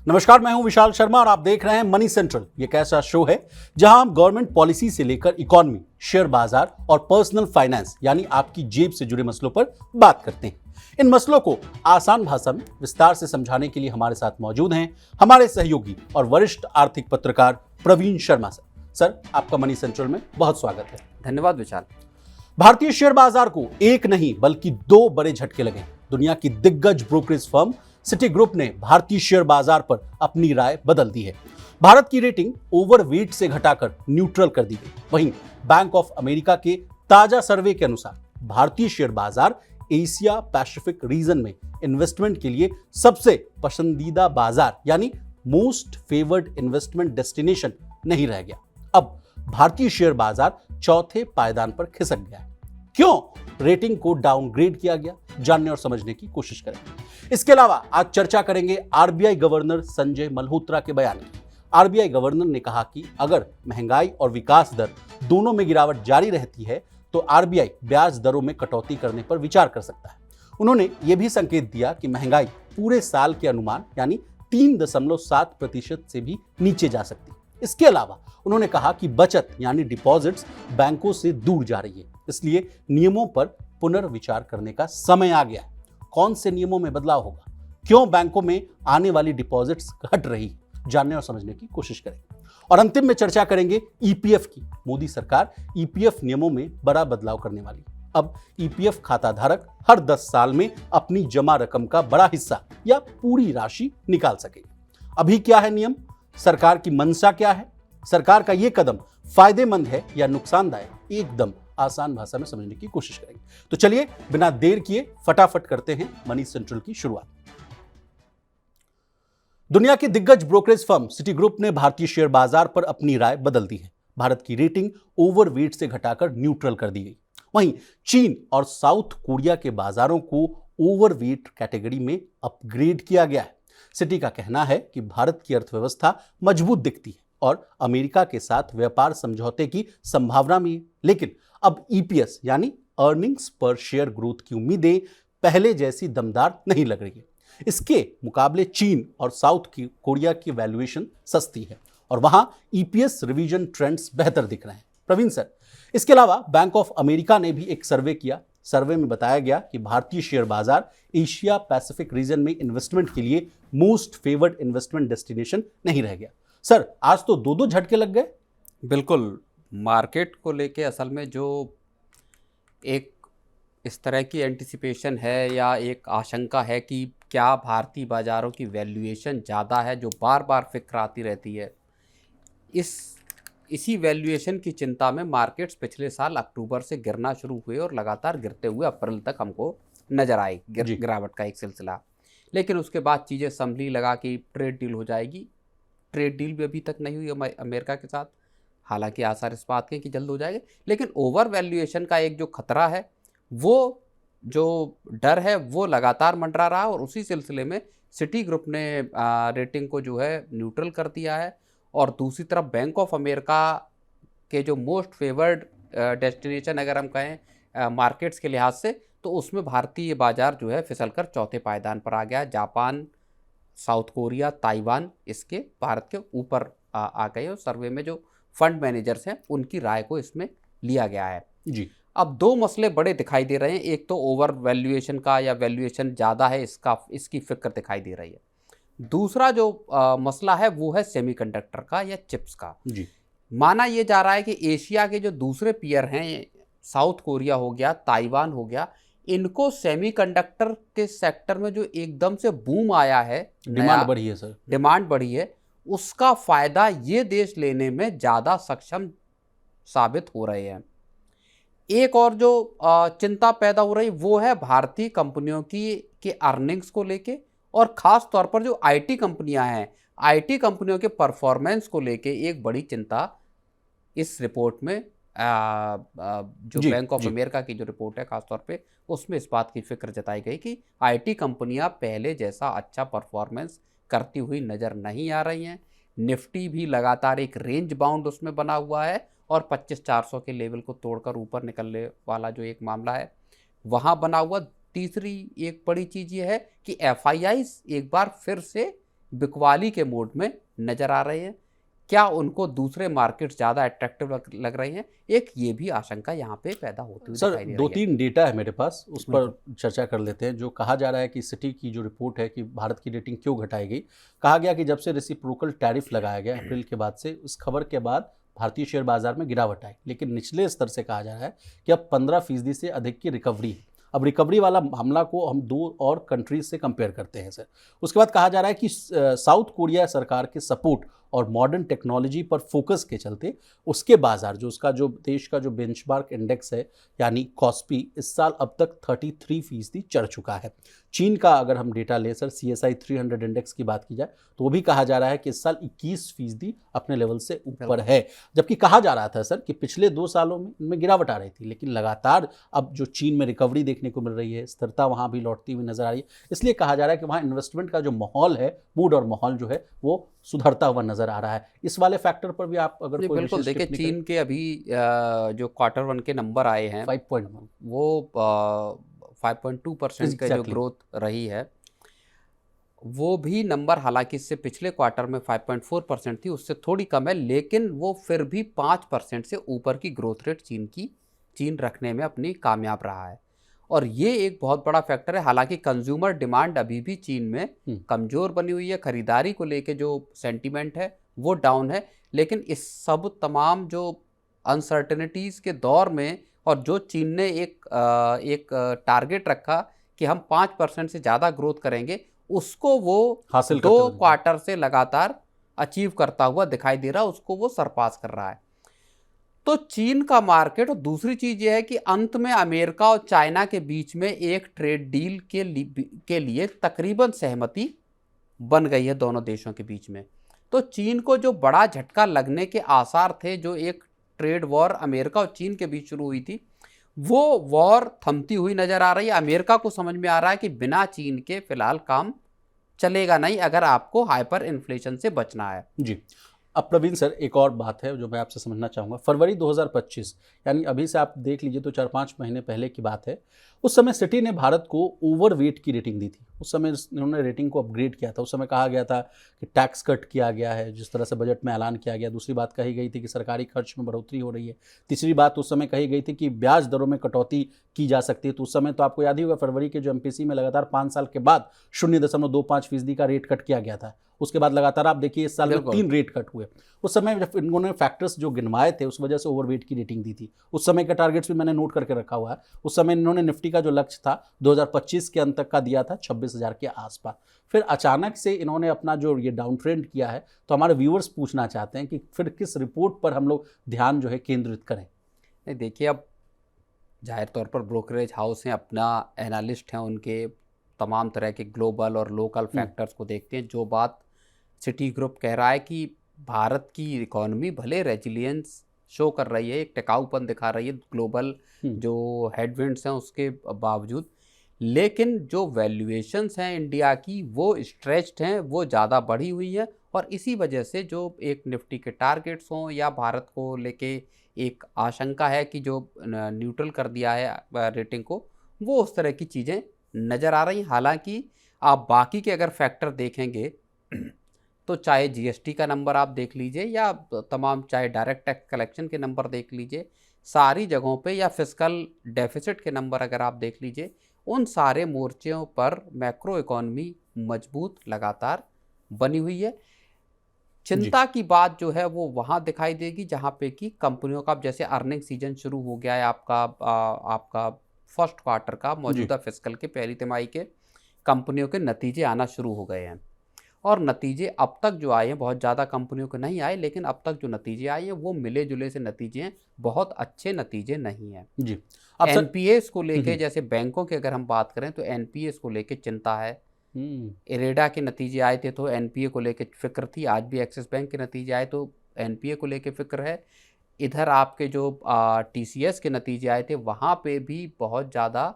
नमस्कार, मैं हूं विशाल शर्मा और आप देख रहे हैं मनी सेंट्रल। ये एक ऐसा शो है जहां हम गवर्नमेंट पॉलिसी से लेकर इकोनॉमी, शेयर बाजार और पर्सनल फाइनेंस यानी आपकी जेब से जुड़े मसलों पर बात करते हैं। इन मसलों को आसान भाषा में विस्तार से समझाने के लिए हमारे साथ मौजूद हैं हमारे सहयोगी और वरिष्ठ आर्थिक पत्रकार प्रवीण शर्मा सर, आपका मनी सेंट्रल में बहुत स्वागत है। धन्यवाद विशाल। भारतीय शेयर बाजार को एक नहीं बल्कि दो बड़े झटके लगे। दुनिया की दिग्गज ब्रोकरेज फर्म सिटी ग्रुप ने भारतीय शेयर बाजार पर अपनी राय बदल दी है। भारत की रेटिंग ओवरवेट से घटाकर न्यूट्रल कर दी गई। वहीं बैंक ऑफ अमेरिका के ताजा सर्वे के अनुसार भारतीय शेयर बाजार एशिया पैसिफिक रीजन में इन्वेस्टमेंट के लिए सबसे पसंदीदा बाजार यानी मोस्ट फेवर्ड इन्वेस्टमेंट डेस्टिनेशन नहीं रह गया। अब भारतीय शेयर बाजार चौथे पायदान पर खिसक गया है। क्यों रेटिंग को डाउनग्रेड किया गया, जानने और समझने की कोशिश करेंगे। इसके अलावा आज चर्चा करेंगे आरबीआई गवर्नर संजय मल्होत्रा के बयान की। आरबीआई गवर्नर ने कहा कि अगर महंगाई और विकास दर दोनों में गिरावट जारी रहती है तो आरबीआई ब्याज दरों में कटौती करने पर विचार कर सकता है। उन्होंने यह भी संकेत दिया कि महंगाई पूरे साल के अनुमान यानी 3.7% से भी नीचे जा सकती है। इसके अलावा उन्होंने कहा कि बचत यानी डिपॉजिट्स बैंकों से दूर जा रही है, इसलिए नियमों पर पुनर्विचार करने का समय आ गया है। कौन से नियमों में बदलाव होगा, क्यों बैंकों में आने वाली डिपॉजिट्स घट रही, जानने और समझने की कोशिश करेंगे। और अंतिम में चर्चा करेंगे ईपीएफ की। मोदी सरकार ईपीएफ नियमों में बड़ा बदलाव करने वाली है। अब ईपीएफ खाता धारक हर 10 साल में अपनी जमा रकम का बड़ा हिस्सा या पूरी राशि निकाल सकेंगे। अभी क्या है नियम, सरकार की मंशा क्या है, सरकार का यह कदम फायदेमंद है या नुकसानदायक, एकदम आसान भाषा में समझने की कोशिश करेंगे। तो चलिए बिना देर किए फटाफट करते हैं मनी सेंट्रल की शुरुआत। दुनिया की दिग्गज ब्रोकरेज फर्म सिटी ग्रुप ने भारतीय शेयर बाजार पर अपनी राय बदल दी है। भारत की रेटिंग ओवरवेट से घटाकर न्यूट्रल कर दी गई। वहीं चीन और साउथ कोरिया के बाजारों को ओवरवेट कैटेगरी में अपग्रेड किया गया है। सिटी का कहना है कि भारत की अर्थव्यवस्था मजबूत दिखती है और अमेरिका के साथ व्यापार समझौते की संभावना भी है, लेकिन अब ईपीएस यानी अर्निंग्स पर शेयर ग्रोथ की उम्मीदें पहले जैसी दमदार नहीं लग रही है। इसके मुकाबले चीन और साउथ कोरिया की वैल्यूएशन सस्ती है और वहां ईपीएस रिवीजन ट्रेंड्स बेहतर दिख रहे हैं। प्रवीण सर, इसके अलावा बैंक ऑफ अमेरिका ने भी एक सर्वे किया। सर्वे में बताया गया कि भारतीय शेयर बाजार एशिया पैसिफिक रीजन में इन्वेस्टमेंट के लिए मोस्ट फेवर्ड इन्वेस्टमेंट डेस्टिनेशन नहीं रह गया। सर, आज तो दो झटके लग गए। बिल्कुल, मार्केट को लेके असल में जो एक इस तरह की एंटिसिपेशन है या एक आशंका है कि क्या भारतीय बाज़ारों की वैल्यूएशन ज़्यादा है, जो बार बार फिक्र आती रहती है, इसी वैल्यूएशन की चिंता में मार्केट्स पिछले साल अक्टूबर से गिरना शुरू हुए और लगातार गिरते हुए अप्रैल तक हमको नज़र आई गिरावट का एक सिलसिला। लेकिन उसके बाद चीज़ें संभली, लगा कि ट्रेड डील हो जाएगी। ट्रेड डील भी अभी तक नहीं हुई अमेरिका के साथ, हालांकि आसार इस बात के कि जल्द हो जाएगा। लेकिन ओवर वैल्यूएशन का एक जो खतरा है, वो जो डर है वो लगातार मंडरा रहा और उसी सिलसिले में सिटी ग्रुप ने रेटिंग को जो है न्यूट्रल कर दिया है। और दूसरी तरफ बैंक ऑफ अमेरिका के जो मोस्ट फेवर्ड डेस्टिनेशन अगर हम कहें मार्केट्स के लिहाज से, तो उसमें भारतीय बाजार जो है फिसल कर चौथे पायदान पर आ गया। जापान, साउथ कोरिया, ताइवान इसके भारत के ऊपर आ गए और सर्वे में जो फंड मैनेजर्स हैं उनकी राय को इसमें लिया गया है जी। अब दो मसले बड़े दिखाई दे रहे हैं। एक तो ओवर वैल्यूएशन का या वैल्यूएशन ज़्यादा है इसकी फिक्र दिखाई दे रही है। दूसरा जो मसला है वो है सेमीकंडक्टर का या चिप्स का। जी। माना ये जा रहा है कि एशिया के जो दूसरे पीयर हैं, साउथ कोरिया हो गया, ताइवान हो गया, इनको सेमीकंडक्टर के सेक्टर में जो एकदम से बूम आया है, डिमांड बढ़ी है सर, डिमांड बढ़ी है, उसका फायदा ये देश लेने में ज़्यादा सक्षम साबित हो रहे हैं। एक और जो चिंता पैदा हो रही वो है भारतीय कंपनियों के अर्निंग्स को लेके और ख़ास तौर पर जो आईटी कंपनियां हैं, आईटी कंपनियों के परफॉर्मेंस को लेके एक बड़ी चिंता इस रिपोर्ट में जो बैंक ऑफ अमेरिका की जो रिपोर्ट है खास तौर पे उसमें इस बात की फिक्र जताई गई कि आईटी कंपनियां पहले जैसा अच्छा परफॉर्मेंस करती हुई नज़र नहीं आ रही हैं। निफ्टी भी लगातार एक रेंज बाउंड उसमें बना हुआ है और 25,400 के लेवल को तोड़कर ऊपर निकलने वाला जो एक मामला है वहाँ बना हुआ। तीसरी एक बड़ी चीज़ ये है कि एफआईआई एक बार फिर से बिकवाली के मूड में नजर आ रहे हैं। क्या उनको दूसरे मार्केट ज़्यादा अट्रैक्टिव लग रहे हैं? एक ये भी आशंका यहाँ पे पैदा होती हुई सर दिखाई दे रही दो है। तीन डेटा है मेरे पास, उस पर चर्चा कर लेते हैं। जो कहा जा रहा है कि सिटी की जो रिपोर्ट है कि भारत की रेटिंग क्यों घटाई गई, कहा गया कि जब से रेसिप्रोकल टैरिफ लगाया गया अप्रैल के बाद से, उस खबर के बाद भारतीय शेयर बाजार में गिरावट आई। लेकिन निचले स्तर से कहा जा रहा है कि अब 15% से अधिक की रिकवरी है। अब रिकवरी वाला मामला को हम दो और कंट्रीज से कंपेयर करते हैं सर। उसके बाद कहा जा रहा है कि साउथ कोरिया सरकार के सपोर्ट और मॉडर्न टेक्नोलॉजी पर फोकस के चलते उसके बाजार, जो उसका जो देश का जो बेंचमार्क इंडेक्स है यानी कॉस्पी, इस साल अब तक 33% चढ़ चुका है। चीन का अगर हम डेटा लें सर, CSI 300 इंडेक्स की बात की जाए तो वो भी कहा जा रहा है कि इस साल 21% अपने लेवल से ऊपर है। जबकि कहा जा रहा था सर कि पिछले 2 सालों में इनमें गिरावट आ रही थी, लेकिन लगातार अब जो चीन में रिकवरी देखने को मिल रही है, स्थिरता वहाँ भी लौटती हुई नजर आ रही है। इसलिए कहा जा रहा है कि वहाँ इन्वेस्टमेंट का जो माहौल है, मूड और माहौल जो है वो सुधरता हुआ नजर आ रहा है। इस वाले फैक्टर पर भी आप अगर कोई बिल्कुल देखिए, चीन के अभी जो Q1 के नंबर आए हैं 5.1 वो 5.2% का जो ग्रोथ रही है, वो भी नंबर हालांकि इससे पिछले क्वार्टर में 5.4% थी, उससे थोड़ी कम है, लेकिन वो फिर भी 5% से ऊपर की ग्रोथ रेट चीन रखने में अपनी कामयाब रहा है। और ये एक बहुत बड़ा फैक्टर है। हालांकि कंज्यूमर डिमांड अभी भी चीन में कमज़ोर बनी हुई है, खरीदारी को लेके जो सेंटीमेंट है वो डाउन है। लेकिन इस सब तमाम जो अनसर्टेनिटीज़ के दौर में, और जो चीन ने एक टारगेट रखा कि हम 5% से ज़्यादा ग्रोथ करेंगे, उसको वो हासिल 2 क्वार्टर से लगातार अचीव करता हुआ दिखाई दे रहा है, उसको वो सरपास कर रहा है। तो चीन का मार्केट, और दूसरी चीज ये है कि अंत में अमेरिका और चाइना के बीच में एक ट्रेड डील के लिए तकरीबन सहमति बन गई है दोनों देशों के बीच में। तो चीन को जो बड़ा झटका लगने के आसार थे, जो एक ट्रेड वॉर अमेरिका और चीन के बीच शुरू हुई थी, वो वॉर थमती हुई नजर आ रही है। अमेरिका को समझ में आ रहा है कि बिना चीन के फिलहाल काम चलेगा नहीं, अगर आपको हाइपर इन्फ्लेशन से बचना है। जी। अब प्रवीण सर, एक और बात है जो मैं आपसे समझना चाहूँगा। फरवरी 2025 यानी अभी से आप देख लीजिए तो 4-5 महीने पहले की बात है। उस समय सिटी ने भारत को ओवरवेट की रेटिंग दी थी। उस समय इन्होंने रेटिंग को अपग्रेड किया था। उस समय कहा गया था कि टैक्स कट किया गया है, जिस तरह से बजट में ऐलान किया गया। दूसरी बात कही गई थी कि सरकारी खर्च में बढ़ोतरी हो रही है। तीसरी बात उस समय कही गई थी कि ब्याज दरों में कटौती की जा सकती है। तो उस समय तो आपको याद ही होगा, फरवरी के जो MPC में लगातार 5 साल के बाद 0.25% का रेट कट किया गया था। उसके बाद लगातार आप देखिए इस साल में 3 रेट कट हुए। उस समय जब इन्होंने फैक्टर्स जो गिनवाए थे, उस वजह से ओवरवेट की रेटिंग दी थी। उस समय का टारगेट्स भी मैंने नोट करके रखा हुआ है। उस समय इन्होंने निफ्टी का जो लक्ष्य था 2025 के अंत तक का दिया था 26,000 के आसपास। फिर अचानक से इन्होंने अपना जो ये डाउन ट्रेंड किया है। तो हमारे व्यूअर्स पूछना चाहते हैं कि फिर किस रिपोर्ट पर हम लोग ध्यान जो है केंद्रित करें? नहीं देखिए, अब जाहिर तौर पर ब्रोकरेज हाउस हैं, अपना एनालिस्ट हैं, उनके तमाम तरह के ग्लोबल और लोकल फैक्टर्स को देखते हैं। जो बात सिटी ग्रुप कह रहा है कि भारत की इकोनॉमी भले रेजिलियंस शो कर रही है, एक टिकाऊपन दिखा रही है ग्लोबल जो हेडविंड्स हैं उसके बावजूद, लेकिन जो वैल्यूएशंस हैं इंडिया की वो स्ट्रेच्ड हैं, वो ज़्यादा बढ़ी हुई है। और इसी वजह से जो एक निफ्टी के टारगेट्स हों या भारत को लेके एक आशंका है कि जो न्यूट्रल कर दिया है रेटिंग को, वो उस तरह की चीज़ें नज़र आ रही। हालांकि आप बाकी के अगर फैक्टर देखेंगे तो चाहे GST का नंबर आप देख लीजिए या तमाम चाहे डायरेक्ट टैक्स कलेक्शन के नंबर देख लीजिए, सारी जगहों पे, या फिस्कल डेफिसिट के नंबर अगर आप देख लीजिए, उन सारे मोर्चों पर मैक्रो इकोनॉमी मजबूत लगातार बनी हुई है। चिंता की बात जो है वो वहाँ दिखाई देगी जहाँ पे कि कंपनियों का, जैसे अर्निंग सीजन शुरू हो गया है आपका फर्स्ट क्वार्टर का, मौजूदा फिस्कल के पहली तिमाही के कंपनियों के नतीजे आना शुरू हो गए हैं। और नतीजे अब तक जो आए हैं, बहुत ज़्यादा कंपनियों को नहीं आए, लेकिन अब तक जो नतीजे आए हैं वो मिले जुले से नतीजे हैं, बहुत अच्छे नतीजे नहीं हैं जी। NPAs को लेके, जैसे बैंकों की अगर हम बात करें तो NPAs को लेके चिंता है। इरेडा के नतीजे आए थे तो NPA को लेके फिक्र थी। आज भी एक्सिस बैंक के नतीजे आए तो NPA को लेके फिक्र है। इधर आपके जो TCS के नतीजे आए थे वहाँ पे भी बहुत ज़्यादा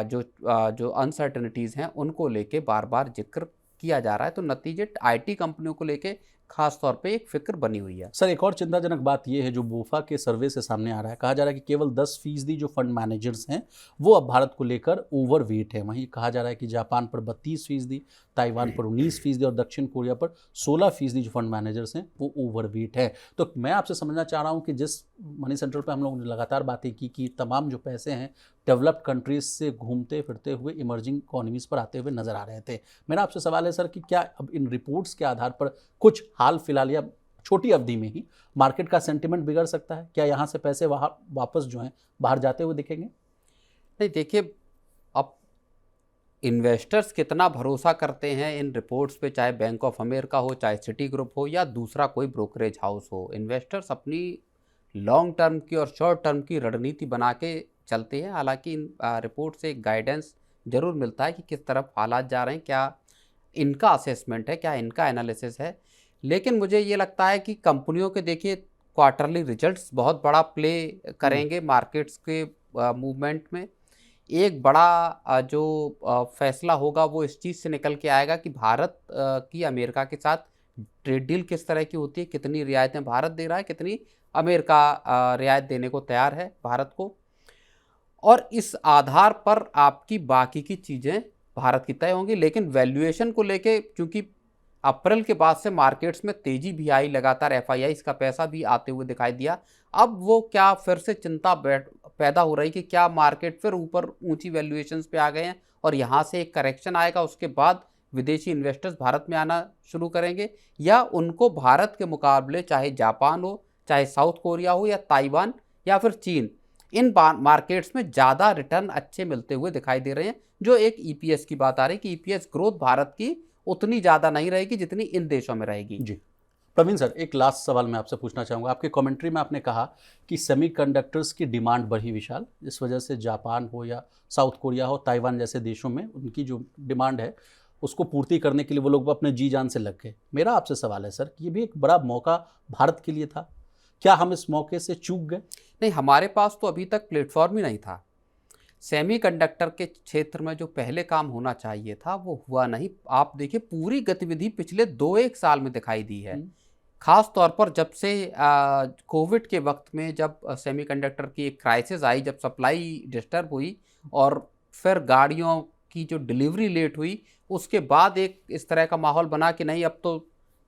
जो अनसर्टनिटीज़ हैं उनको लेके बार बार जिक्र किया जा रहा है। तो नतीजे IT कंपनियों को लेके खास तौर पे एक फिक्र बनी हुई है। सर, एक और चिंताजनक बात यह है जो बोफा के सर्वे से सामने आ रहा है। कहा जा रहा है कि केवल 10% जो फंड मैनेजर्स हैं वो अब भारत को लेकर ओवरवेट है। वहीं कहा जा रहा है कि जापान पर 32%, ताइवान पर 19% और दक्षिण कोरिया पर 16% जो फंड मैनेजर्स हैं वो ओवरवेट है। तो मैं आपसे समझना चाह रहा हूं कि जिस मनी सेंट्रल पे हम लोगों ने लगातार बातें की कि तमाम जो पैसे हैं डेवलप्ड कंट्रीज से घूमते फिरते हुए इमर्जिंग इकोनॉमीज पर आते हुए नजर आ रहे थे। मेरा आपसे सवाल है सर कि क्या अब इन रिपोर्ट्स के आधार पर कुछ हाल फिलहाल या छोटी अवधि में ही मार्केट का सेंटिमेंट बिगड़ सकता है? क्या यहाँ से पैसे वहाँ वापस जो हैं बाहर जाते हुए दिखेंगे? नहीं, देखिए, अब इन्वेस्टर्स कितना भरोसा करते हैं इन रिपोर्ट्स पे, चाहे बैंक ऑफ अमेरिका हो, चाहे सिटी ग्रुप हो या दूसरा कोई ब्रोकरेज हाउस हो। इन्वेस्टर्स अपनी लॉन्ग टर्म की और शॉर्ट टर्म की रणनीति बना के चलते हैं। हालांकि इन रिपोर्ट से एक गाइडेंस जरूर मिलता है कि किस तरफ हालात जा रहे हैं, क्या इनका असेसमेंट है, क्या इनका एनालिसिस है। लेकिन मुझे ये लगता है कि कंपनियों के, देखिए, क्वार्टरली रिजल्ट्स बहुत बड़ा प्ले करेंगे मार्केट्स के मूवमेंट में। एक बड़ा जो फैसला होगा वो इस चीज़ से निकल के आएगा कि भारत की अमेरिका के साथ ट्रेड डील किस तरह की होती है, कितनी रियायतें भारत दे रहा है, कितनी अमेरिका रियायत देने को तैयार है भारत को। और इस आधार पर आपकी बाकी की चीज़ें भारत की तय होंगी। लेकिन वैल्यूएशन को लेके, क्योंकि अप्रैल के बाद से मार्केट्स में तेजी भी आई, लगातार एफआईआईस का पैसा भी आते हुए दिखाई दिया। अब वो क्या फिर से चिंता पैदा हो रही कि क्या मार्केट फिर ऊपर ऊंची वैल्यूएशंस पे आ गए हैं और यहाँ से एक करेक्शन आएगा, उसके बाद विदेशी इन्वेस्टर्स भारत में आना शुरू करेंगे, या उनको भारत के मुकाबले चाहे जापान हो, चाहे साउथ कोरिया हो, या ताइवान, या फिर चीन, इन मार्केट्स में ज़्यादा रिटर्न अच्छे मिलते हुए दिखाई दे रहे हैं। जो एक ईपीएस की बात आ रही है कि ईपीएस ग्रोथ भारत की उतनी ज़्यादा नहीं रहेगी जितनी इन देशों में रहेगी। जी प्रवीण सर, एक लास्ट सवाल मैं आपसे पूछना चाहूँगा। आपके कमेंट्री में आपने कहा कि सेमीकंडक्टर्स की डिमांड बढ़ी विशाल, इस वजह से जापान हो या साउथ कोरिया हो, ताइवान जैसे देशों में उनकी जो डिमांड है उसको पूर्ति करने के लिए वो लोग अपने जी जान से लग गए। मेरा आपसे सवाल है सर कि ये भी एक बड़ा मौका भारत के लिए था, क्या हम इस मौके से चूक गए? नहीं, हमारे पास तो अभी तक प्लेटफॉर्म ही नहीं था। सेमीकंडक्टर के क्षेत्र में जो पहले काम होना चाहिए था वो हुआ नहीं। आप देखिए, पूरी गतिविधि पिछले 2-1 साल में दिखाई दी है। खास तौर पर जब से कोविड के वक्त में, जब सेमीकंडक्टर की एक क्राइसिस आई, जब सप्लाई डिस्टर्ब हुई और फिर गाड़ियों की जो डिलीवरी लेट हुई, उसके बाद एक इस तरह का माहौल बना कि नहीं, अब तो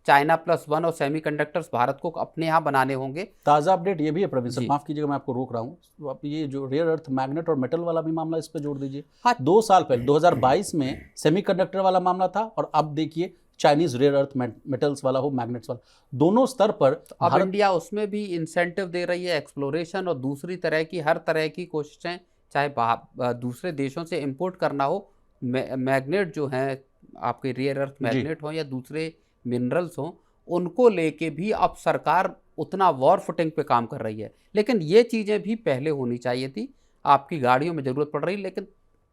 चाइना +1 और सेमीकंडक्टर्स भारत को अपने यहाँ बनाने होंगे। ताज़ा अपडेट ये भी है प्रवीण सर, माफ़ कीजिएगा मैं आपको रोक रहा हूँ, तो आप ये जो रेयर अर्थ मैग्नेट और मेटल वाला भी मामला इस पर जोड़ दीजिए। हाँ, 2 साल पहले 2022 में सेमीकंडक्टर वाला मामला था और अब देखिए चाइनीज रेयर अर्थ मेटल्स वाला हो, मैग्नेट्स वाला, दोनों स्तर पर अब इंडिया उसमें भी इंसेंटिव दे रही है, एक्सप्लोरेशन और दूसरी तरह की हर तरह की कोशिशें, चाहे दूसरे देशों से इंपोर्ट करना हो, मैग्नेट जो हैं आपके रेयर अर्थ मैग्नेट हो या दूसरे मिनरल्स हों, उनको लेके भी अब सरकार उतना वॉर फुटिंग पे काम कर रही है। लेकिन ये चीज़ें भी पहले होनी चाहिए थी। आपकी गाड़ियों में ज़रूरत पड़ रही, लेकिन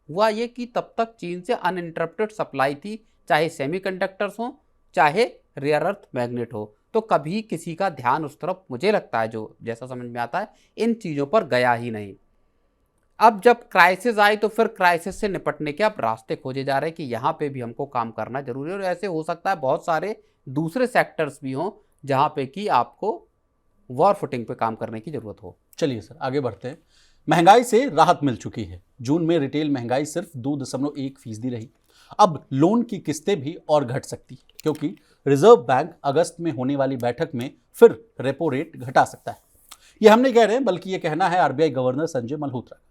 हुआ ये कि तब तक चीन से अनइंटरप्टेड सप्लाई थी, चाहे सेमीकंडक्टर्स हों, चाहे रेयर अर्थ मैग्नेट हो। तो कभी किसी का ध्यान उस तरफ, मुझे लगता है, जो जैसा समझ में आता है, इन चीज़ों पर गया ही नहीं। अब जब क्राइसिस आई तो फिर क्राइसिस से निपटने के अब रास्ते खोजे जा रहे हैं कि यहाँ पे भी हमको काम करना जरूरी है। और ऐसे हो सकता है बहुत सारे दूसरे सेक्टर्स भी हों जहाँ पे कि आपको वॉर फुटिंग पे काम करने की जरूरत हो। चलिए सर आगे बढ़ते हैं। महंगाई से राहत मिल चुकी है। जून में रिटेल महंगाई सिर्फ 2.1% रही। अब लोन की किस्तें भी और घट सकती है क्योंकि रिजर्व बैंक अगस्त में होने वाली बैठक में फिर रेपो रेट घटा सकता है। ये हम नहीं कह रहे हैं, बल्कि ये कहना है RBI governor Sanjay Malhotra.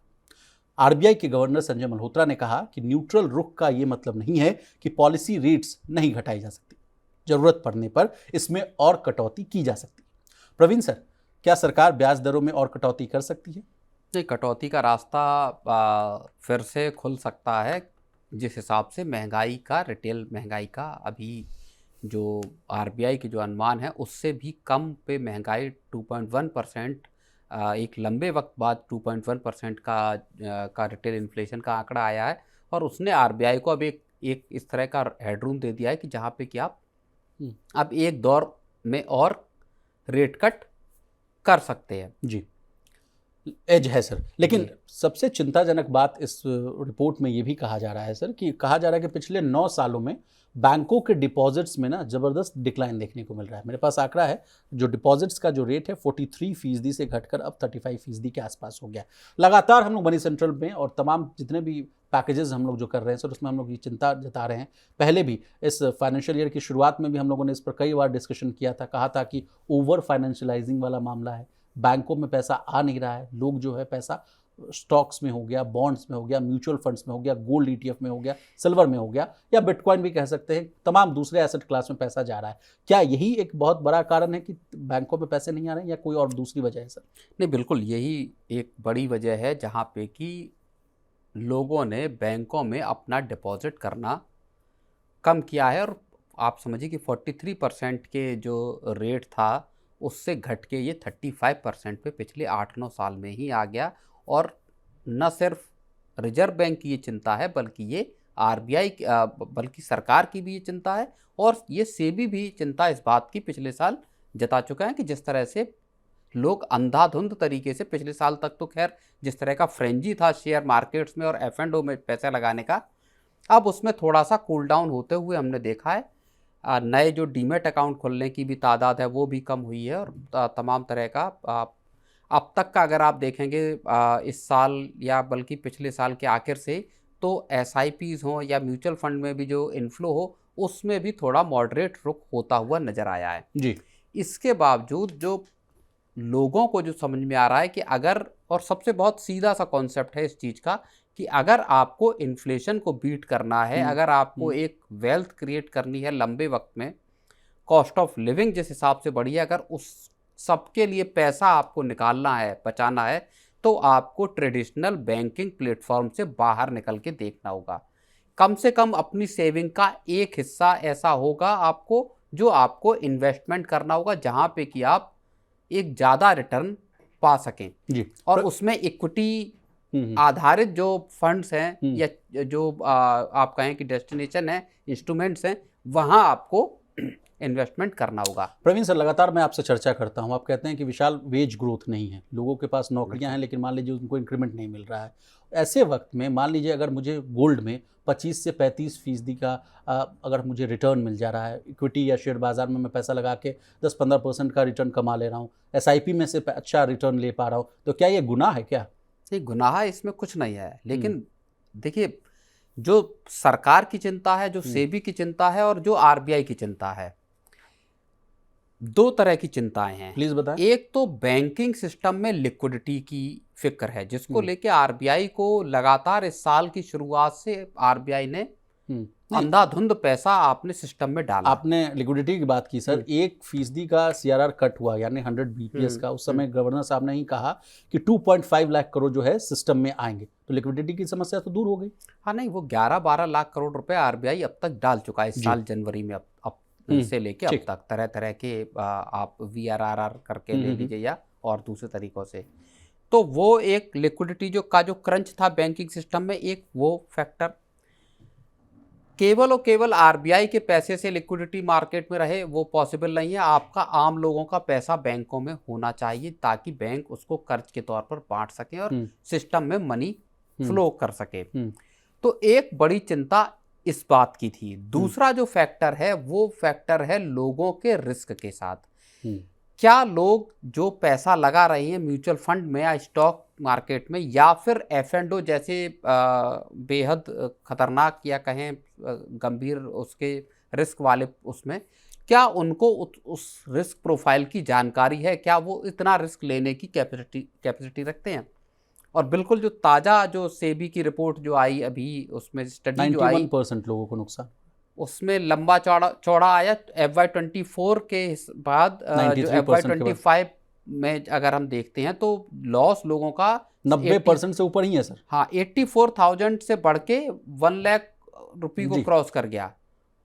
RBI के गवर्नर संजय मल्होत्रा ने कहा कि न्यूट्रल रुख का ये मतलब नहीं है कि पॉलिसी रेट्स नहीं घटाई जा सकती, जरूरत पड़ने पर इसमें और कटौती की जा सकती है। प्रवीण सर, क्या सरकार ब्याज दरों में और कटौती कर सकती है? नहीं, कटौती का रास्ता फिर से खुल सकता है जिस हिसाब से महंगाई का, रिटेल महंगाई का अभी जो आरबीआई के जो अनुमान है उससे भी कम पे महंगाई 2.1%, एक लंबे वक्त बाद 2.1% का रिटेल इन्फ्लेशन का आंकड़ा आया है। और उसने आरबीआई को अब एक इस तरह का हेडरूम दे दिया है कि जहाँ पे कि आप अब एक दौर में और रेट कट कर सकते हैं। जी, एज है सर। लेकिन सबसे चिंताजनक बात इस रिपोर्ट में ये भी कहा जा रहा है सर, कि कहा जा रहा है कि पिछले 9 सालों में बैंकों के डिपॉजिट्स में ना जबरदस्त डिक्लाइन देखने को मिल रहा है। मेरे पास आंकड़ा है, जो डिपॉजिट्स का जो रेट है 43% से घटकर अब 35% के आसपास हो गया। लगातार हम लोग मनी सेंट्रल में और तमाम जितने भी पैकेजेस हम लोग जो कर रहे हैं सर, उसमें हम लोग ये चिंता जता रहे हैं। पहले भी इस फाइनेंशियल ईयर की शुरुआत में भी हम लोगों ने इस पर कई बार डिस्कशन किया था, कहा था कि ओवर फाइनेंशियलाइजिंग वाला मामला है, बैंकों में पैसा आ नहीं रहा है, लोग जो है पैसा स्टॉक्स में हो गया, बॉन्ड्स में हो गया, म्यूचुअल फंड्स में हो गया, गोल्ड ETF में हो गया, सिल्वर में हो गया, या बिटकॉइन भी कह सकते हैं, तमाम दूसरे एसेट क्लास में पैसा जा रहा है। क्या यही एक बहुत बड़ा कारण है कि बैंकों में पैसे नहीं आ रहे हैं, या कोई और दूसरी वजह है सर? नहीं, बिल्कुल यही एक बड़ी वजह है, जहाँ पे कि लोगों ने बैंकों में अपना डिपॉजिट करना कम किया है। और आप समझिए कि 43% के जो रेट था उससे घट के ये 35% पे पिछले 8-9 साल में ही आ गया। और न सिर्फ रिजर्व बैंक की ये चिंता है, बल्कि ये RBI बल्कि सरकार की भी ये चिंता है, और ये सेबी भी चिंता इस बात की पिछले साल जता चुका है कि जिस तरह से लोग अंधाधुंध तरीके से, पिछले साल तक तो खैर जिस तरह का फ्रेंजी था शेयर मार्केट्स में और F&O में पैसा लगाने का, अब उसमें थोड़ा सा कूल डाउन होते हुए हमने देखा है। नए जो डीमेट अकाउंट खोलने की भी तादाद है वो भी कम हुई है, और तमाम तरह का अब तक का अगर आप देखेंगे इस साल या बल्कि पिछले साल के आखिर से, तो SIPs हो या म्यूचुअल फंड में भी जो इनफ्लो हो, उसमें भी थोड़ा मॉडरेट रुख होता हुआ नज़र आया है जी। इसके बावजूद जो लोगों को जो समझ में आ रहा है कि अगर, और सबसे बहुत सीधा सा कॉन्सेप्ट है इस चीज़ का, कि अगर आपको इन्फ्लेशन को बीट करना है, अगर आपको एक वेल्थ क्रिएट करनी है लंबे वक्त में, कॉस्ट ऑफ लिविंग जिस हिसाब से बढ़ी है, अगर उस सबके लिए पैसा आपको निकालना है, बचाना है, तो आपको ट्रेडिशनल बैंकिंग प्लेटफॉर्म से बाहर निकल के देखना होगा। कम से कम अपनी सेविंग का एक हिस्सा ऐसा होगा आपको जो आपको इन्वेस्टमेंट करना होगा, जहाँ पे कि आप एक ज़्यादा रिटर्न पा सकें जी। और उसमें इक्विटी आधारित जो फंड्स हैं या जो आप कहें कि डेस्टिनेशन है, इंस्ट्रूमेंट्स हैं, वहाँ आपको इन्वेस्टमेंट करना होगा। प्रवीण सर, लगातार मैं आपसे चर्चा करता हूं, आप कहते हैं कि विशाल वेज ग्रोथ नहीं है, लोगों के पास नौकरियां हैं लेकिन मान लीजिए उनको इंक्रीमेंट नहीं मिल रहा है। ऐसे वक्त में मान लीजिए अगर मुझे गोल्ड में 25 से 35% का अगर मुझे रिटर्न मिल जा रहा है, इक्विटी या शेयर बाजार में मैं पैसा लगा के 10-15% का रिटर्न कमा ले रहा हूँ, SIP में से अच्छा रिटर्न ले पा रहा हूँ, तो क्या ये गुनाह है क्या? नहीं, गुनाह इसमें कुछ नहीं है, लेकिन देखिए, जो सरकार की चिंता है, जो सेबी की चिंता है और जो RBI की चिंता है, दो तरह की चिंताएं हैं। प्लीज बताएं। एक तो बैंकिंग सिस्टम में लिक्विडिटी की फिक्र है, जिसको लेके RBI को लगातार इस साल की शुरुआत से RBI ने अंधाधुंध पैसा आपने सिस्टम में डाला। आपने लिक्विडिटी की बात की सर, 1% का CRR कट हुआ, यानी 100 BPS का। उस समय गवर्नर साहब ने ही कहा कि 2.5 लाख करोड़ जो है सिस्टम में आएंगे, तो लिक्विडिटी की समस्या तो दूर हो गई। हाँ, नहीं, वो 11-12 लाख करोड़ रुपए RBI अब तक डाल चुका है इस साल जनवरी में, अब से लेके अब तक तरह तरह के आप VRR करके ले लीजिए या और दूसरे तरीकों से। तो वो एक लिक्विडिटी जो क्रंच था बैंकिंग सिस्टम में, एक वो फैक्टर। केवल और केवल RBI के पैसे से लिक्विडिटी मार्केट में रहे वो पॉसिबल नहीं है। आपका आम लोगों का पैसा बैंकों में होना चाहिए, ताकि बैंक उसको कर्ज के तौर पर बांट सके और सिस्टम में मनी फ्लो कर सके। तो एक बड़ी चिंता इस बात की थी। दूसरा जो फैक्टर है वो फैक्टर है लोगों के रिस्क के साथ। क्या लोग जो पैसा लगा रहे हैं म्यूचुअल फंड में या स्टॉक मार्केट में या फिर F&O जैसे बेहद खतरनाक या कहें गंभीर उसके रिस्क वाले उसमें, क्या उनको उस रिस्क प्रोफाइल की जानकारी है? क्या वो इतना रिस्क लेने की कैपेसिटी रखते हैं? और बिल्कुल जो ताज़ा जो सेबी की रिपोर्ट जो आई अभी, उसमें स्टडी जो आई, 91% लोगों को नुकसान, उसमें लंबा चौड़ा आया। FY24 के बाद जो FY25 में अगर हम देखते हैं तो लॉस लोगों का 90% से ऊपर ही है सर। हाँ, 84,000 से बढ़ के 1 लाख रुपये को क्रॉस कर गया।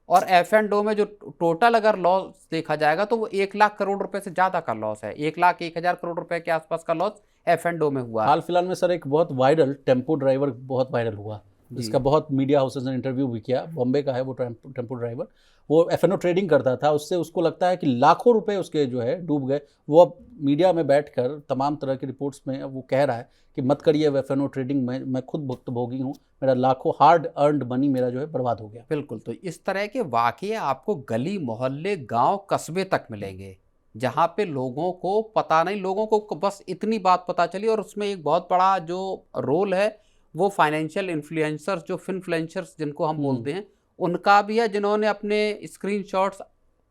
और F&O में जो टोटल अगर लॉस देखा जाएगा तो वो 1 लाख करोड़ रुपए से ज़्यादा का लॉस है। 1,01,000 करोड़ रुपए के आसपास का लॉस F&O में हुआ। हाल फिलहाल में सर एक बहुत वायरल टेम्पो ड्राइवर बहुत वायरल हुआ, जिसका बहुत मीडिया हाउसेज ने इंटरव्यू भी किया, बॉम्बे का है वो टेम्पो ड्राइवर, वो एफएनओ ट्रेडिंग करता था, उससे उसको लगता है कि लाखों रुपए उसके जो है डूब गए। वो अब मीडिया में बैठकर तमाम तरह की रिपोर्ट्स में वो कह रहा है कि मत करिए एफएनओ ट्रेडिंग, मैं खुद भुक्तभोगी हूँ, मेरा लाखों हार्ड अर्नड मनी मेरा जो है बर्बाद हो गया। बिल्कुल, तो इस तरह के वाकये आपको गली मोहल्ले गांव कस्बे तक मिलेंगे, जहां पे लोगों को पता नहीं, लोगों को बस इतनी बात पता चली। और उसमें एक बहुत बड़ा जो रोल है वो फाइनेंशियल इन्फ्लुएंसर्स, जो फिनफ्लुएंसर्स जिनको हम बोलते हैं, उनका भी है, जिन्होंने अपने स्क्रीनशॉट्स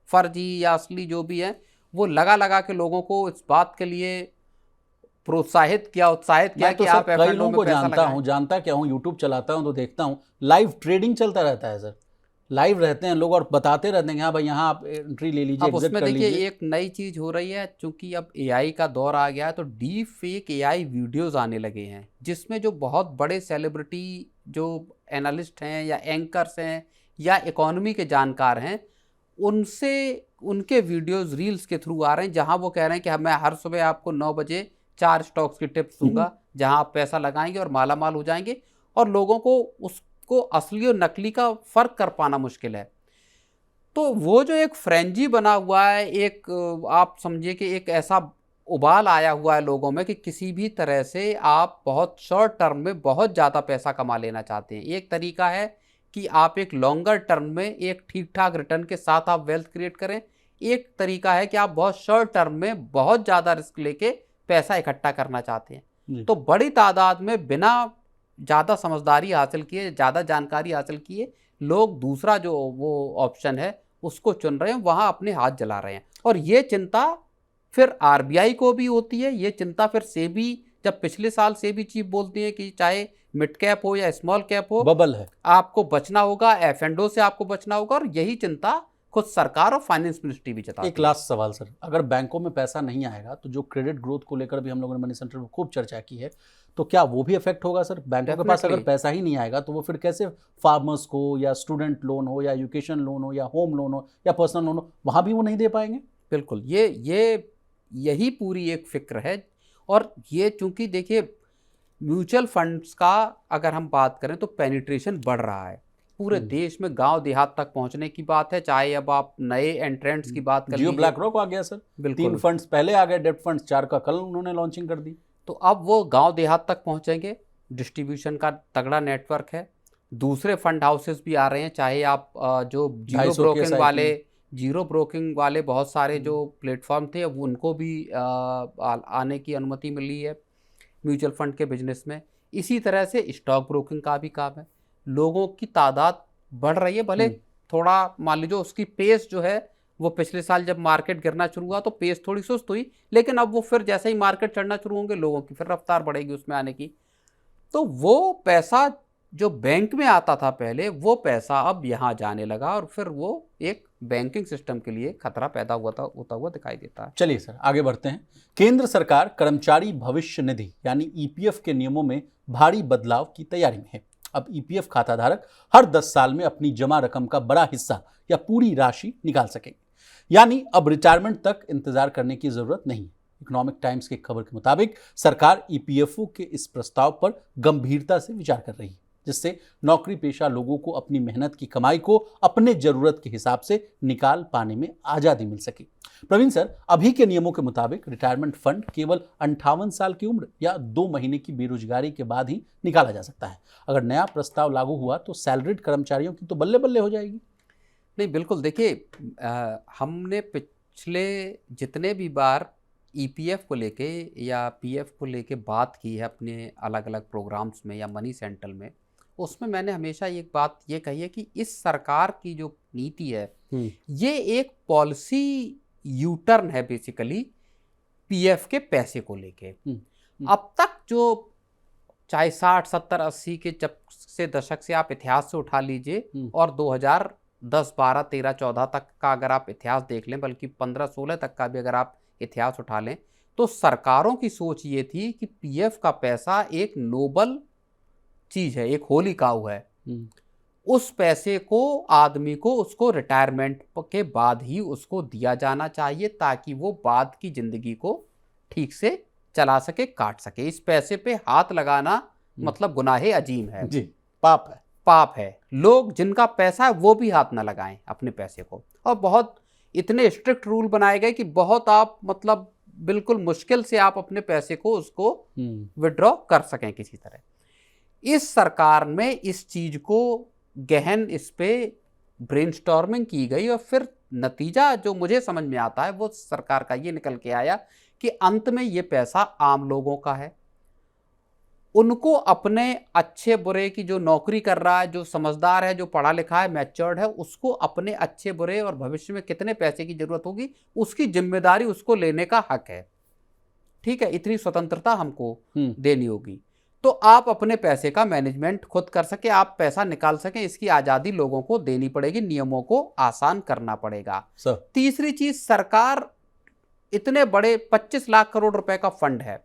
फर्जी या असली जो भी है वो लगा लगा के लोगों को इस बात के लिए प्रोत्साहित किया, उत्साहित किया कि आप कई एफएनओ लोगों में को पैसा जानता लगाएं। हूँ, जानता क्या हूँ, यूट्यूब चलाता हूँ तो देखता हूँ लाइव ट्रेडिंग चलता रहता है सर, लाइव रहते हैं लोग और बताते रहते हैं कि हाँ भाई यहाँ आप एंट्री ले लीजिए, अब एग्जिट उसमें कर देखिए लीजिए। एक नई चीज हो रही है, चूंकि अब एआई का दौर आ गया है, तो डीप फेक एआई वीडियोस आने लगे हैं, जिसमें जो बहुत बड़े सेलिब्रिटी जो एनालिस्ट हैं या एंकर्स हैं या इकोनॉमी के जानकार हैं, उनसे उनके वीडियोस रील्स के थ्रू आ रहे हैं, जहां वो कह रहे हैं कि मैं हर सुबह आपको 9 बजे 4 स्टॉक्स की टिप्स दूंगा, जहां आप पैसा लगाएंगे और माला माल हो जाएंगे। और लोगों को उसको असली और नकली का फर्क कर पाना मुश्किल है। तो वो जो एक फ्रेंजी बना हुआ है, एक आप समझिए कि एक ऐसा उबाल आया हुआ है लोगों में कि किसी भी तरह से आप बहुत शॉर्ट टर्म में बहुत ज़्यादा पैसा कमा लेना चाहते हैं। एक तरीका है कि आप एक लॉन्गर टर्म में एक ठीक ठाक रिटर्न के साथ आप वेल्थ क्रिएट करें। एक तरीका है कि आप बहुत शॉर्ट टर्म में बहुत ज़्यादा रिस्क लेके पैसा इकट्ठा करना चाहते हैं। तो बड़ी तादाद में बिना ज़्यादा समझदारी हासिल किए, ज़्यादा जानकारी हासिल किए, लोग दूसरा जो वो ऑप्शन है उसको चुन रहे हैं, वहाँ अपने हाथ जला रहे हैं। और ये चिंता फिर आरबीआई को भी होती है, ये चिंता फिर सेबी, जब पिछले साल सेबी चीफ बोलती है कि चाहे मिड कैप हो या स्मॉल कैप हो, बबल है, आपको बचना होगा, एफ&ओ से आपको बचना होगा। और यही चिंता खुद सरकार और फाइनेंस मिनिस्ट्री भी जताती है। एक लास्ट सवाल सर, अगर बैंकों में पैसा नहीं आएगा तो जो क्रेडिट ग्रोथ को लेकर भी हम लोगों ने मनी सेंटर में खूब चर्चा की है, तो क्या वो भी इफेक्ट होगा सर? बैंकों के पास अगर पैसा ही नहीं आएगा तो वो फिर कैसे फार्मर्स को या स्टूडेंट लोन हो या एजुकेशन लोन हो या होम लोन हो या पर्सनल लोन हो, वहाँ भी वो नहीं दे पाएंगे? बिल्कुल, यही पूरी एक फिक्र है। और ये चूंकि देखिए म्यूचुअल फंड्स का अगर हम बात करें तो पेनिट्रेशन बढ़ रहा है पूरे देश में, गांव देहात तक पहुंचने की बात है। चाहे अब आप नए एंट्रेंट्स की बात कर लीजिए, जियो ब्लैक रॉक आ गया सर, बिल्कुल 3 फंड्स पहले आ गए, डेब्ट फंड्स 4 का कल उन्होंने लॉन्चिंग कर दी। तो अब वो गांव देहात तक पहुंचेंगे, डिस्ट्रीब्यूशन का तगड़ा नेटवर्क है। दूसरे फंड हाउसेस भी आ रहे हैं, चाहे आप जो जीरो ब्रोकिंग वाले बहुत सारे जो प्लेटफॉर्म थे वो उनको भी आने की अनुमति मिली है म्यूचुअल फंड के बिजनेस में। इसी तरह से स्टॉक ब्रोकिंग का भी काम है। लोगों की तादाद बढ़ रही है, भले थोड़ा मान लीजिए उसकी पेस जो है वो पिछले साल जब मार्केट गिरना शुरू हुआ तो पेस थोड़ी सुस्त हुई, लेकिन अब वो फिर जैसे ही मार्केट चढ़ना शुरू होंगे लोगों की फिर रफ्तार बढ़ेगी उसमें आने की। तो वो पैसा जो बैंक में आता था पहले, वो पैसा अब यहाँ जाने लगा और फिर वो एक बैंकिंग सिस्टम के लिए खतरा पैदा होता हुआ दिखाई देता है। चलिए सर आगे बढ़ते हैं। केंद्र सरकार कर्मचारी भविष्य निधि यानी ईपीएफ के नियमों में भारी बदलाव की तैयारी में है। अब ईपीएफ खाता धारक हर 10 साल में अपनी जमा रकम का बड़ा हिस्सा या पूरी राशि निकाल सकेंगे, यानी अब रिटायरमेंट तक इंतजार करने की जरूरत नहीं। इकोनॉमिक टाइम्स की खबर के मुताबिक सरकार ईपीएफओ के इस प्रस्ताव पर गंभीरता से विचार कर रही है, जिससे नौकरी पेशा लोगों को अपनी मेहनत की कमाई को अपने जरूरत के हिसाब से निकाल पाने में आजादी मिल सके। प्रवीण सर, अभी के नियमों के मुताबिक रिटायरमेंट फंड केवल 58 साल की उम्र या 2 महीने की बेरोजगारी के बाद ही निकाला जा सकता है। अगर नया प्रस्ताव लागू हुआ तो सैलरीड कर्मचारियों की तो बल्ले बल्ले हो जाएगी। नहीं, बिल्कुल, देखिए हमने पिछले जितने भी बार ईपीएफ को लेके या पीएफ को लेके बात की है अपने अलग अलग प्रोग्राम्स में या मनी सेंट्रल में, उसमें मैंने हमेशा एक बात ये कही है कि इस सरकार की जो नीति है ये एक पॉलिसी यू टर्न है बेसिकली पीएफ के पैसे को लेके। अब तक जो चाहे 60, 70, 80 के जब से दशक से आप इतिहास से उठा लीजिए और 2010, 12, 13, 14 तक का अगर आप इतिहास देख लें, बल्कि 15, 16 तक का भी अगर आप इतिहास उठा लें, तो सरकारों की सोच ये थी कि पीएफ का पैसा एक नोबल चीज है, एक होली काऊ है। उस पैसे को आदमी को उसको रिटायरमेंट के बाद ही उसको दिया जाना चाहिए ताकि वो बाद की जिंदगी को ठीक से चला सके, काट सके। इस पैसे पे हाथ लगाना मतलब गुनाहे अजीम है जी। पाप है। पाप है। लोग जिनका पैसा है वो भी हाथ ना लगाएं अपने पैसे को। और बहुत इतने स्ट्रिक्ट रूल बनाए गए कि बहुत आप मतलब बिल्कुल मुश्किल से आप अपने पैसे को उसको विड्रॉ कर सकें किसी तरह। इस सरकार में इस चीज को गहन इस पे ब्रेनस्टॉर्मिंग की गई और फिर नतीजा जो मुझे समझ में आता है वो सरकार का ये निकल के आया कि अंत में ये पैसा आम लोगों का है। उनको अपने अच्छे बुरे की जो नौकरी कर रहा है, जो समझदार है, जो पढ़ा लिखा है, मैच्योर्ड है, उसको अपने अच्छे बुरे और भविष्य में कितने पैसे की जरूरत होगी उसकी जिम्मेदारी उसको लेने का हक है। ठीक है, इतनी स्वतंत्रता हमको देनी होगी। तो आप अपने पैसे का मैनेजमेंट खुद कर सके, आप पैसा निकाल सकें, इसकी आज़ादी लोगों को देनी पड़ेगी, नियमों को आसान करना पड़ेगा। तीसरी चीज, सरकार इतने बड़े 25 लाख करोड़ रुपए का फंड है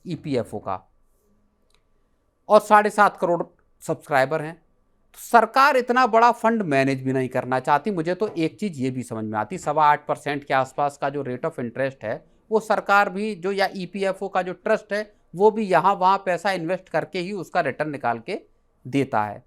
ईपीएफओ का और 7.5 करोड़ सब्सक्राइबर हैं, तो सरकार इतना बड़ा फंड मैनेज भी नहीं करना चाहती। मुझे तो एक चीज़ ये भी समझ में आती, 8.25% के आसपास का जो रेट ऑफ इंटरेस्ट है वो सरकार भी जो या ईपीएफओ का जो ट्रस्ट है वो भी यहाँ वहाँ पैसा इन्वेस्ट करके ही उसका रिटर्न निकाल के देता है।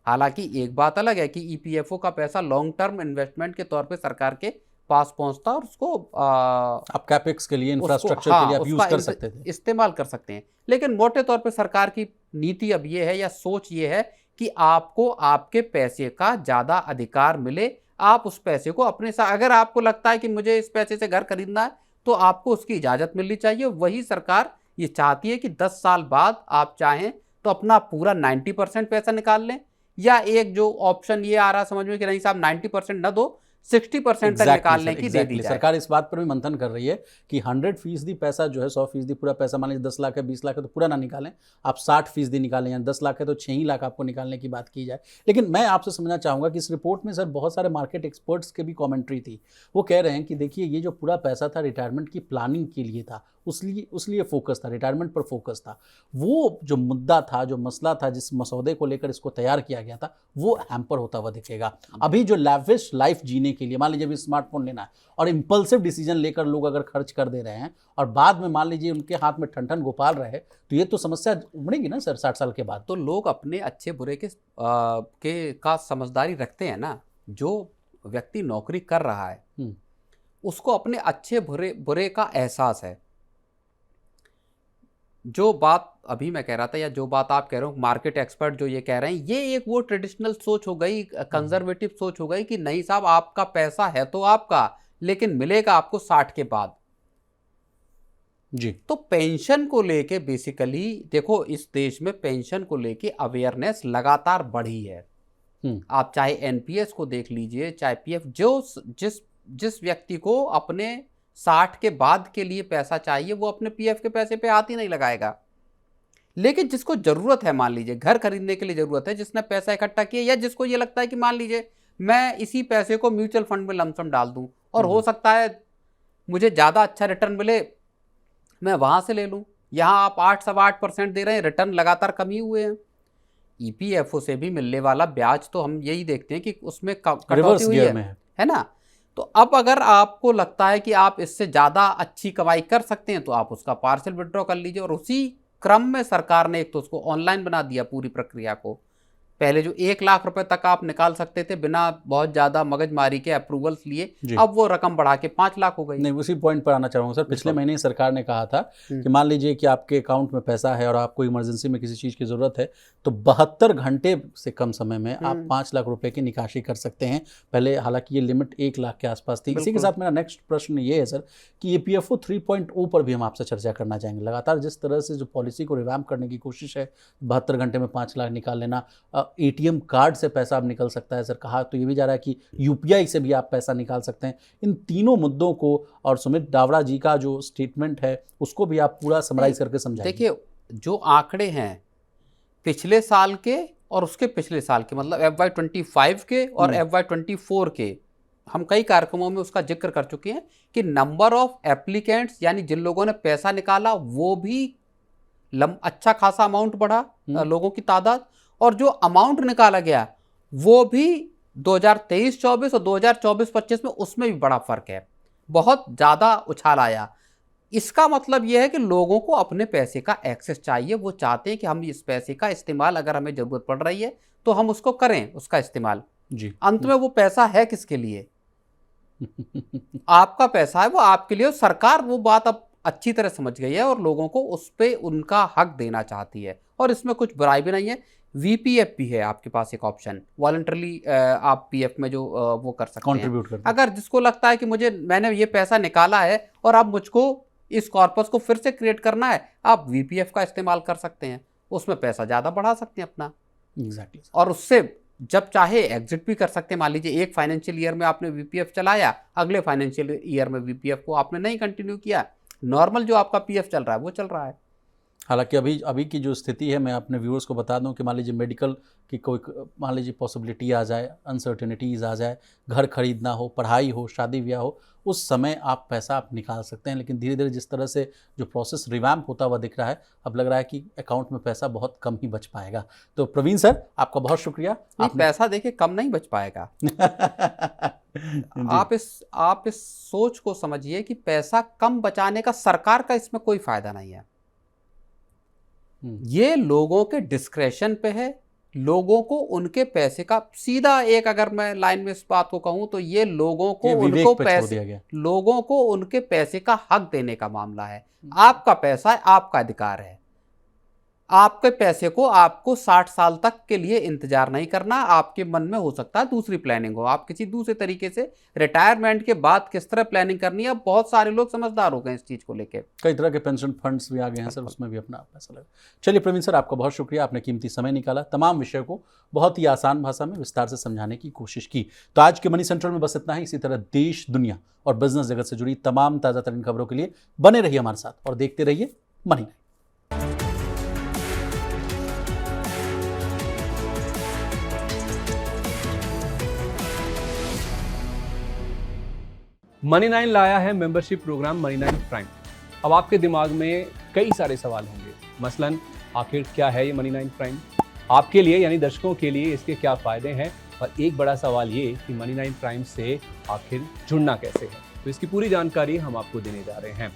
हालांकि एक बात अलग है कि ईपीएफओ का पैसा लॉन्ग टर्म इन्वेस्टमेंट के तौर पे सरकार के पास पहुंचता और उसको आप कैपेक्स के लिए, इंफ्रास्ट्रक्चर के लिए आप यूज कर सकते थे, इस्तेमाल कर सकते हैं। लेकिन मोटे तौर पे सरकार की नीति अब ये है या सोच ये है कि आपको आपके पैसे का ज़्यादा अधिकार मिले, आप उस पैसे को अपने साथ, अगर आपको लगता है कि मुझे इस पैसे से घर खरीदना है तो आपको उसकी इजाज़त मिलनी चाहिए। वही सरकार ये चाहती है कि 10 साल बाद आप चाहें तो अपना पूरा 90% पैसा निकाल लें, या एक जो ऑप्शन ये आ रहा समझ में कि नहीं साहब 90% न दो, 60% तक निकालने की दे दी जाए। सरकार इस बात पर भी मंथन कर रही है कि 100% पैसा जो है, 100% पूरा पैसा, मान लीजिए 10 लाख है, 20 लाख है तो पूरा ना निकालें, आप 60% निकालें, यानी 10 लाख है तो 6 ही लाख आपको निकालने की बात की जाए। लेकिन मैं आपसे समझना चाहूँगा कि इस रिपोर्ट में सर बहुत सारे मार्केट एक्सपर्ट्स के भी कॉमेंट्री थी। वो कह रहे हैं कि देखिए ये जो पूरा पैसा था रिटायरमेंट की प्लानिंग के लिए था, उसलिए फोकस था, रिटायरमेंट पर फोकस था। वो जो मुद्दा था, जो मसला था, जिस मसौदे को लेकर इसको तैयार किया गया था, वो हैम्पर होता हुआ दिखेगा। अभी जो लैविश लाइफ जीने के लिए, मान लीजिए अभी स्मार्टफोन लेना है और इंपल्सिव डिसीजन लेकर लोग अगर खर्च कर दे रहे हैं और बाद में मान लीजिए उनके हाथ में ठन गोपाल रहे, तो ये तो समस्या उमड़ेगी ना सर 60 साल के बाद। तो लोग अपने अच्छे बुरे का समझदारी रखते हैं ना। जो व्यक्ति नौकरी कर रहा है उसको अपने अच्छे बुरे का एहसास है। जो बात अभी मैं कह रहा था या जो बात आप कह रहे हो, मार्केट एक्सपर्ट जो ये कह रहे हैं, ये एक वो ट्रेडिशनल सोच हो गई, कंजर्वेटिव सोच हो गई कि नहीं साहब आपका पैसा है तो आपका, लेकिन मिलेगा आपको 60 के बाद जी। तो पेंशन को लेके बेसिकली देखो, इस देश में पेंशन को लेके अवेयरनेस लगातार बढ़ी है। आप चाहे एनपीएस को देख लीजिए, चाहे पीएफ, जो जिस व्यक्ति को अपने 60 के बाद के लिए पैसा चाहिए वो अपने पीएफ के पैसे पे हाथ ही नहीं लगाएगा। लेकिन जिसको जरूरत है, मान लीजिए घर खरीदने के लिए जरूरत है, जिसने पैसा इकट्ठा किया, या जिसको ये लगता है कि मान लीजिए मैं इसी पैसे को म्यूचुअल फंड में लमसम डाल दूं और हो सकता है मुझे ज़्यादा अच्छा रिटर्न मिले, मैं वहां से ले लूं। यहाँ आप 8.8% दे रहे हैं, रिटर्न लगातार कम ही हुए हैं। ईपीएफओ से भी मिलने वाला ब्याज तो हम यही देखते हैं कि उसमें कटौती हुई है ना। तो अब अगर आपको लगता है कि आप इससे ज़्यादा अच्छी कमाई कर सकते हैं तो आप उसका पार्शियल विड्रॉ कर लीजिए। और उसी क्रम में सरकार ने एक तो उसको ऑनलाइन बना दिया पूरी प्रक्रिया को। पहले जो 1 लाख रुपए तक आप निकाल सकते थे बिना बहुत ज़्यादा मगजमारी के अप्रूवल्स लिए, अब वो रकम बढ़ा के 5 लाख हो गई। नहीं, उसी पॉइंट पर आना चाहूँगा सर। पिछले महीने ही सरकार ने कहा था कि मान लीजिए कि आपके अकाउंट में पैसा है और आपको इमरजेंसी में किसी चीज़ की ज़रूरत है तो 72 घंटे से कम समय में आप 5 लाख रुपए की निकासी कर सकते हैं। पहले हालांकि ये लिमिट 1 लाख के आसपास थी। इसी के साथ मेरा नेक्स्ट प्रश्न ये है सर कि ईपीएफओ 3.0 पर भी हम आपसे चर्चा करना चाहेंगे। लगातार जिस तरह से जो पॉलिसी को रिवैम्प करने की कोशिश है, 72 घंटे में 5 लाख निकाल लेना, एटीएम कार्ड से पैसा अब निकल सकता है सर, कहा तो ये भी जा रहा है कि यूपीआई से भी आप पैसा निकाल सकते हैं। इन तीनों मुद्दों को और सुमित डावड़ा जी का जो स्टेटमेंट है उसको भी आप पूरा समराइज करके समझाइए। देखिए, जो आंकड़े हैं पिछले साल के और उसके पिछले साल के, मतलब FY25 के और FY24 के, हम कई कार्यक्रमों में उसका जिक्र कर चुके हैं कि नंबर ऑफ एप्लीकेंट्स, यानी जिन लोगों ने पैसा निकाला वो भी अच्छा खासा अमाउंट बढ़ा, लोगों की तादाद, और जो अमाउंट निकाला गया वो भी 2023-24 और 2024-25 में उसमें भी बड़ा फर्क है। बहुत ज़्यादा उछाल आया। इसका मतलब यह है कि लोगों को अपने पैसे का एक्सेस चाहिए। वो चाहते हैं कि हम इस पैसे का इस्तेमाल, अगर हमें जरूरत पड़ रही है तो हम उसको करें, उसका इस्तेमाल। जी। अंत में वो पैसा है किसके लिए? आपका पैसा है, वो आपके लिए। सरकार वो बात अब अच्छी तरह समझ गई है और लोगों को उस पे उनका हक देना चाहती है, और इसमें कुछ बुराई भी नहीं है। वीपीएफ भी है आपके पास एक ऑप्शन, वॉलंटरली आप पीएफ में जो वो कर सकते हैं, कंट्रीब्यूट करते हैं। अगर जिसको लगता है कि मैंने ये पैसा निकाला है और अब मुझको इस कॉर्पस को फिर से क्रिएट करना है, आप वीपीएफ का इस्तेमाल कर सकते हैं, उसमें पैसा ज़्यादा बढ़ा सकते हैं अपना। एग्जैक्टली। और उससे जब चाहे एग्जिट भी कर सकते हैं। मान लीजिए एक फाइनेंशियल ईयर में आपने वीपीएफ चलाया, अगले फाइनेंशियल ईयर में वीपीएफ को आपने नहीं कंटिन्यू किया, नॉर्मल जो आपका पीएफ चल रहा है वो चल रहा है। हालांकि अभी की जो स्थिति है, मैं अपने व्यूअर्स को बता दूं कि मान लीजिए मेडिकल की कोई, मान लीजिए पॉसिबिलिटी आ जाए, अनसर्टेनिटीज़ आ जाए, घर खरीदना हो, पढ़ाई हो, शादी ब्याह हो, उस समय आप पैसा आप निकाल सकते हैं। लेकिन धीरे धीरे जिस तरह से जो प्रोसेस रिवैम्प होता हुआ दिख रहा है, अब लग रहा है कि अकाउंट में पैसा बहुत कम ही बच पाएगा। तो प्रवीण सर, आपका बहुत शुक्रिया। पैसा देखिए कम नहीं बच पाएगा। आप इस सोच को समझिए कि पैसा कम बचाने का सरकार का इसमें कोई फायदा नहीं है। ये लोगों के डिस्क्रेशन पे है। लोगों को उनके पैसे का सीधा एक, अगर मैं लाइन में इस बात को कहूं तो ये लोगों को लोगों को उनके पैसे का हक देने का मामला है। आपका पैसा है, आपका अधिकार है। आपके पैसे को आपको 60 साल तक के लिए इंतजार नहीं करना। आपके मन में हो सकता है दूसरी प्लानिंग हो, आप किसी दूसरे तरीके से रिटायरमेंट के बाद किस तरह प्लानिंग करनी है। अब बहुत सारे लोग समझदार हो गए इस चीज को लेकर, कई तरह के पेंशन फंड्स भी आ गए हैं सर, उसमें भी अपना पैसा लगा। चलिए प्रवीण सर, आपका बहुत शुक्रिया, आपने कीमती समय निकाला, तमाम विषय को बहुत ही आसान भाषा में विस्तार से समझाने की कोशिश की। तो आज के मनी सेंट्रल में बस इतना ही। इसी तरह देश, दुनिया और बिजनेस जगत से जुड़ी तमाम ताज़ा तरीन खबरों के लिए बने रहिए हमारे साथ और देखते रहिए मनी नाइन। मनी नाइन लाया है membership programme money nine prime. अब आपके दिमाग में कई सारे सवाल होंगे, मसलन आखिर क्या है ये मनी नाइन प्राइम, आपके लिए यानी दर्शकों के लिए इसके क्या फ़ायदे हैं, और एक बड़ा सवाल ये कि मनी नाइन प्राइम से आखिर जुड़ना कैसे है। तो इसकी पूरी जानकारी हम आपको देने जा रहे हैं।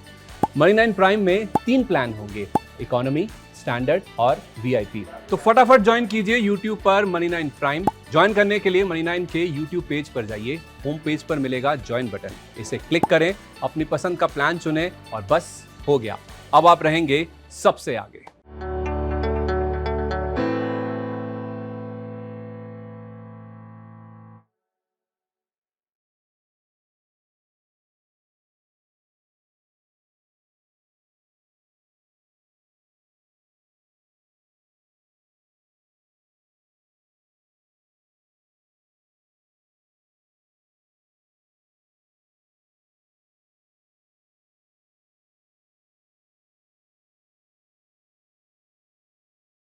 मनी नाइन प्राइम में 3 प्लान होंगे, इकोनॉमी, स्टैंडर्ड और वीआईपी। तो फटाफट ज्वाइन कीजिए यूट्यूब पर मनी नाइन प्राइम। ज्वाइन करने के लिए मनी नाइन के यूट्यूब पेज पर जाइए, होम पेज पर मिलेगा ज्वाइन बटन, इसे क्लिक करें, अपनी पसंद का प्लान चुनें और बस हो गया, अब आप रहेंगे सबसे आगे।